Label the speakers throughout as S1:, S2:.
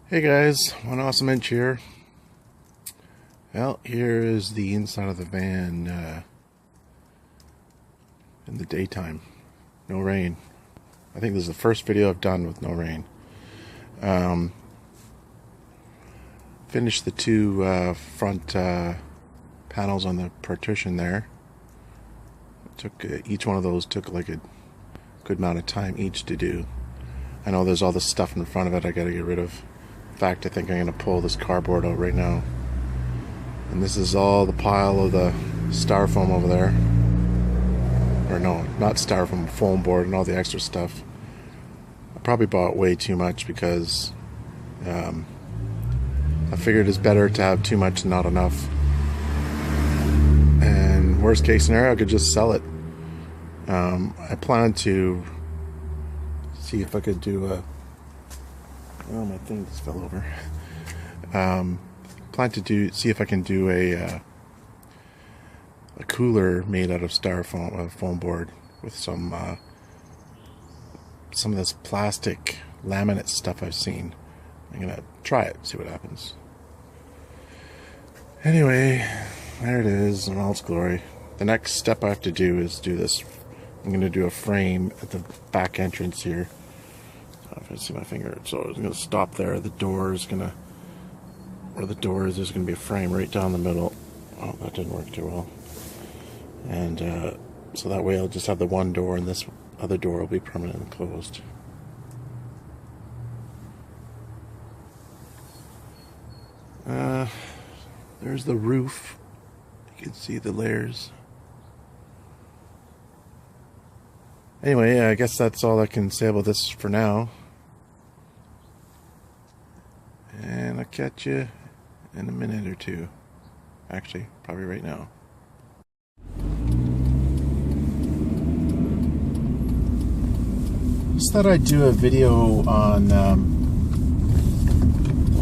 S1: Hey guys, One Awesome Inch here. Well, here is the inside of the van in the daytime. No rain. I think this is the first video I've done with no rain. Finished the two front panels on the partition there. Took each one of those took like a good amount of time each to do. I know there's all this stuff in front of it I gotta get rid of. In fact, I think I'm going to pull this cardboard out right now. And this is all the pile of the styrofoam over there. Or no, not styrofoam, foam board and all the extra stuff. I probably bought way too much because I figured it's better to have too much than not enough. And worst case scenario, I could just sell it. I plan to see if I could do a... Oh, my thing just fell over. Plan to see if I can do a cooler made out of styrofoam, foam board with some of this plastic laminate stuff I've seen. I'm gonna try it, see what happens. Anyway, there it is in all its glory. The next step I have to do is do this. I'm gonna do a frame at the back entrance here. If I see my finger, so I'm going to stop there. The door is going to, where the door is, there's going to be a frame right down the middle. Oh, that didn't work too well. And so that way I'll just have the one door and this other door will be permanently closed. There's the roof. You can see the layers. Anyway, I guess that's all I can say about this for now. And I'll catch you in a minute or two. Actually, probably right now. Just thought I'd do a video on the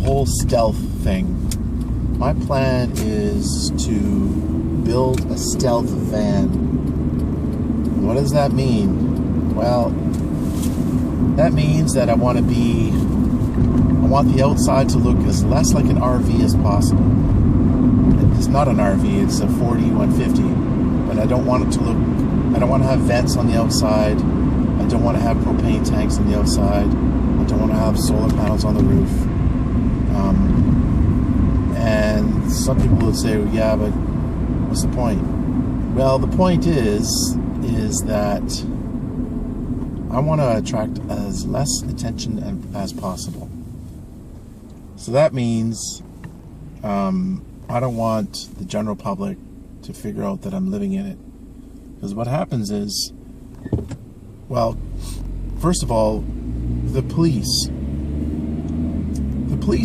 S1: whole stealth thing. My plan is to build a stealth van. What does that mean? Well, that means that I want the outside to look as less like an RV as possible. It's not an RV, it's a 40-150, but I don't want it to look, I don't want to have vents on the outside, I don't want to have propane tanks on the outside, I don't want to have solar panels on the roof. And some people would say, well, yeah, but what's the point? Well, the point is that I want to attract as less attention as possible. So that means I don't want the general public to figure out that I'm living in it. Because what happens is, well, first of all, the police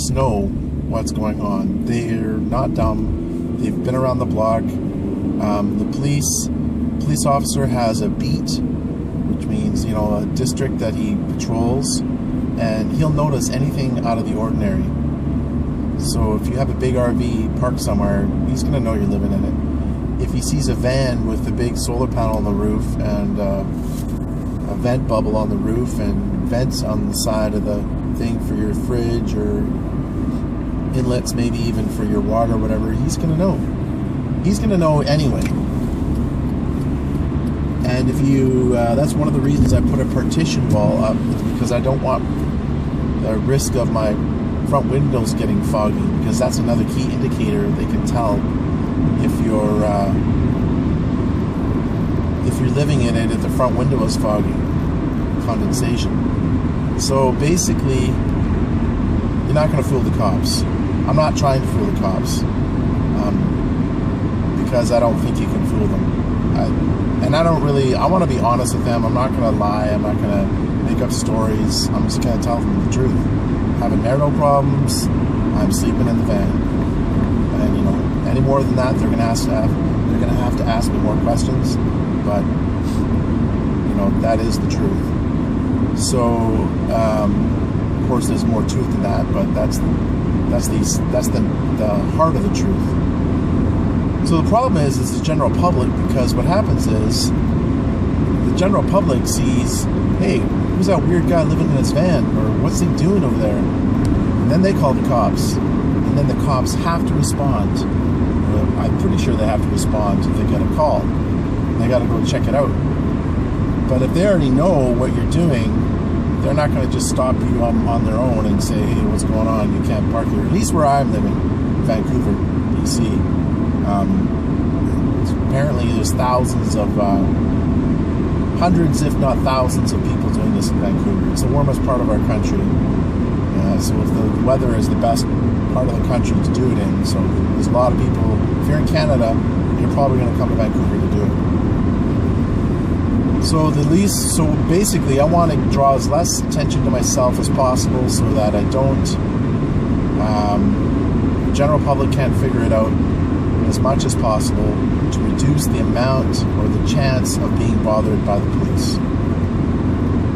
S1: know what's going on. They're not dumb. They've been around the block. The police officer has a beat, which means, you know, a district that he patrols, and he'll notice anything out of the ordinary. So if you have a big RV parked somewhere, he's going to know you're living in it. If he sees a van with a big solar panel on the roof and a vent bubble on the roof and vents on the side of the thing for your fridge or inlets maybe even for your water or whatever, he's going to know. He's going to know anyway. And if you, that's one of the reasons I put a partition wall up, because I don't want the risk of my front windows getting foggy, because that's another key indicator. They can tell if you're living in it, if the front window is foggy, condensation. So basically, you're not going to fool the cops. I'm not trying to fool the cops, because I don't think you can fool them. And I don't really, I want to be honest with them. I'm not going to lie. I'm not going to make up stories. I'm just going to tell them the truth. Having marital problems, I'm sleeping in the van. And, you know, any more than that, they're going to have to ask me more questions. But, you know, that is the truth. So, of course, there's more truth than that, but that's the heart of the truth. So the problem is the general public, because what happens is the general public sees, hey, who's that weird guy living in his van, or what's he doing over there? And then they call the cops. And then the cops have to respond. I'm pretty sure they have to respond if they get a call. They got to go check it out. But if they already know what you're doing, they're not going to just stop you on their own and say, hey, what's going on? You can't park here. At least where I'm living, Vancouver, BC. Apparently there's thousands of, hundreds if not thousands of people doing this in Vancouver. It's the warmest part of our country. So if the weather is the best part of the country to do it in, so there's a lot of people. If you're in Canada, you're probably going to come to Vancouver to do it. So so basically, I want to draw as less attention to myself as possible, so that I don't. The general public can't figure it out as much as possible to reduce the amount or the chance of being bothered by the police.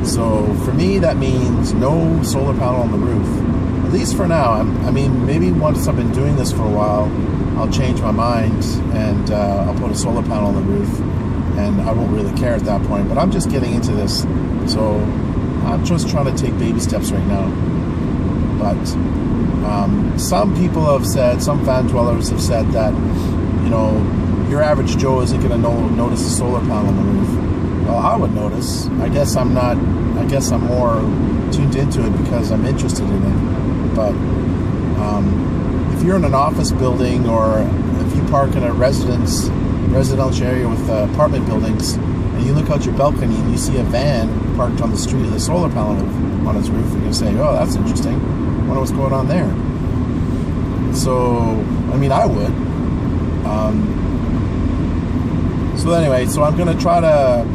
S1: So for me, that means no solar panel on the roof. At least for now. I mean, maybe once I've been doing this for a while, I'll change my mind and I'll put a solar panel on the roof, and I won't really care at that point. But I'm just getting into this, so I'm just trying to take baby steps right now. But some people have said, some fan dwellers have said that, you know, your average Joe isn't going to notice a solar panel on the roof. Well, I would notice. I guess I'm more tuned into it because I'm interested in it. But if you're in an office building, or if you park in a residential area with apartment buildings, and you look out your balcony and you see a van parked on the street with a solar panel on its roof, you're going to say, oh, that's interesting. I wonder what's going on there. So, I mean, I would. So anyway, so I'm going to try to...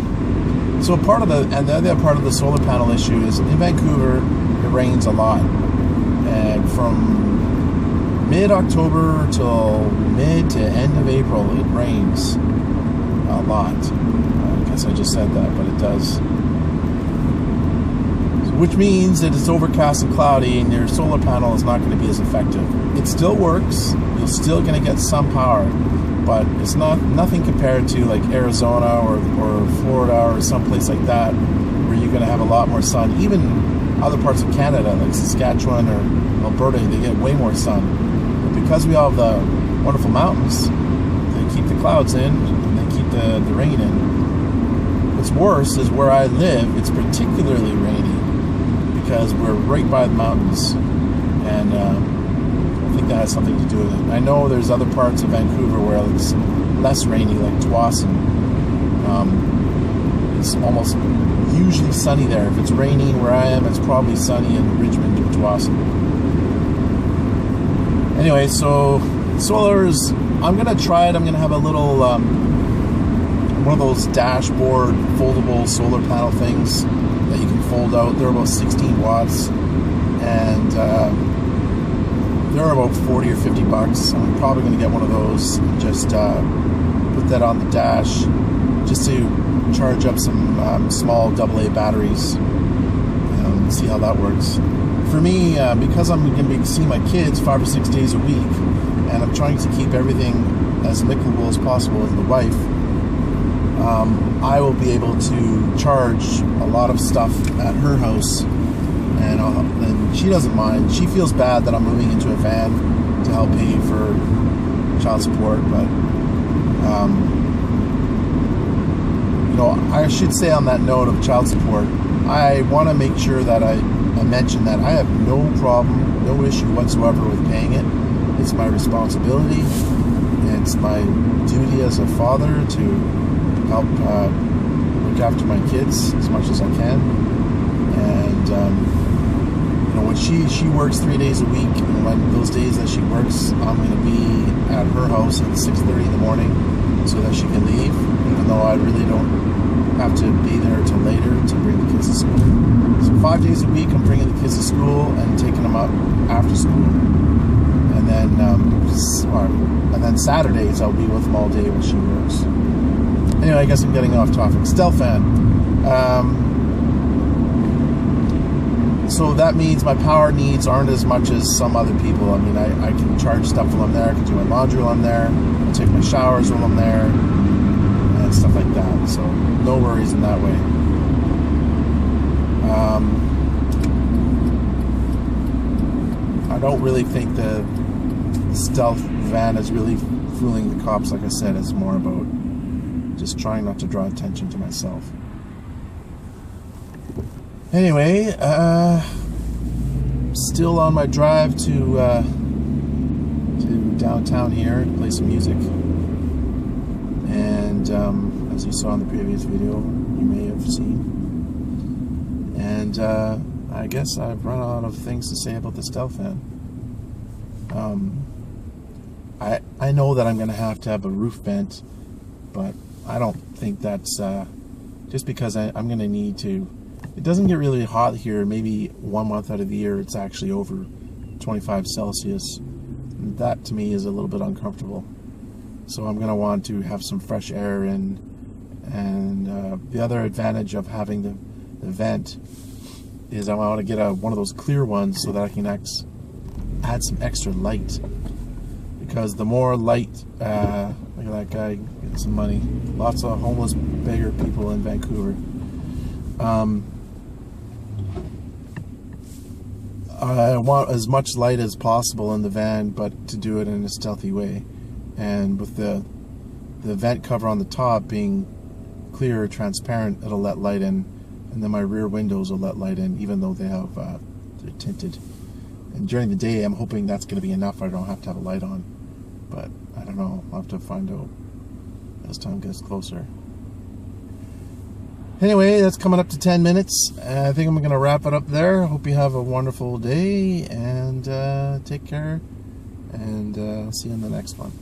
S1: So the other part of the solar panel issue is in Vancouver, it rains a lot. And from mid-October till mid to end of April, it rains a lot. I guess I just said that, but it does. Which means that it's overcast and cloudy, and your solar panel is not going to be as effective. It still works. You're still going to get some power, but it's nothing compared to like Arizona or Florida or someplace like that, where you're going to have a lot more sun. Even other parts of Canada, like Saskatchewan or Alberta, they get way more sun. But because we all have the wonderful mountains, they keep the clouds in and they keep the rain in. What's worse is where I live, it's particularly rainy because we're right by the mountains, and I think that has something to do with it. I know there's other parts of Vancouver where it's less rainy, like Tsawwassen. It's almost usually sunny there. If it's raining where I am, it's probably sunny in Richmond or Tsawwassen. Anyway, so solar's, I'm going to try it. I'm going to have a little, one of those dashboard foldable solar panel things that you can fold out. They're about 16 watts, and they're about 40 or 50 bucks. I'm probably going to get one of those and just put that on the dash just to charge up some small AA batteries, see how that works. For me, because I'm going to be seeing my kids 5 or 6 days a week, and I'm trying to keep everything as amicable as possible with the wife, I will be able to charge a lot of stuff at her house, and she doesn't mind. She feels bad that I'm moving into a van to help pay for child support, but you know, I should say on that note of child support, I want to make sure that I mention that I have no problem, no issue whatsoever with paying it. It's my responsibility. It's my duty as a father to help look after my kids as much as I can. And you know, when she works 3 days a week, and when those days that she works, I'm going to be at her house at 6:30 in the morning so that she can leave, even though I really don't have to be there until later to bring the kids to school. So 5 days a week, I'm bringing the kids to school and taking them up after school. And then Saturdays I'll be with them all day when she works. Anyway, I guess I'm getting off topic. Stelfan. So that means my power needs aren't as much as some other people. I mean, I can charge stuff while I'm there. I can do my laundry while I'm there. I take my showers while I'm there, and stuff like that. So no worries in that way. don't really think the stealth van is really fooling the cops. Like I said, it's more about just trying not to draw attention to myself. Anyway, still on my drive to downtown here to play some music. And as you saw in the previous video, you may have seen. And I guess I've run out of things to say about the stealth van. I know that I'm going to have a roof vent, but I don't think that's just because I'm going to need to. It doesn't get really hot here. Maybe 1 month out of the year it's actually over 25 Celsius. That to me is a little bit uncomfortable. So I'm going to want to have some fresh air in. And the other advantage of having the vent is I want to get one of those clear ones so that I can add some extra light. Because the more light, look at that guy getting some money. Lots of homeless beggar people in Vancouver. I want as much light as possible in the van, but to do it in a stealthy way. And with the vent cover on the top being clear or transparent, it'll let light in, and then my rear windows will let light in, even though they're tinted. And during the day, I'm hoping that's going to be enough. I don't have to have a light on, but I don't know. I'll have to find out as time gets closer. Anyway, that's coming up to 10 minutes. I think I'm going to wrap it up there. Hope you have a wonderful day, and take care, and I'll see you in the next one.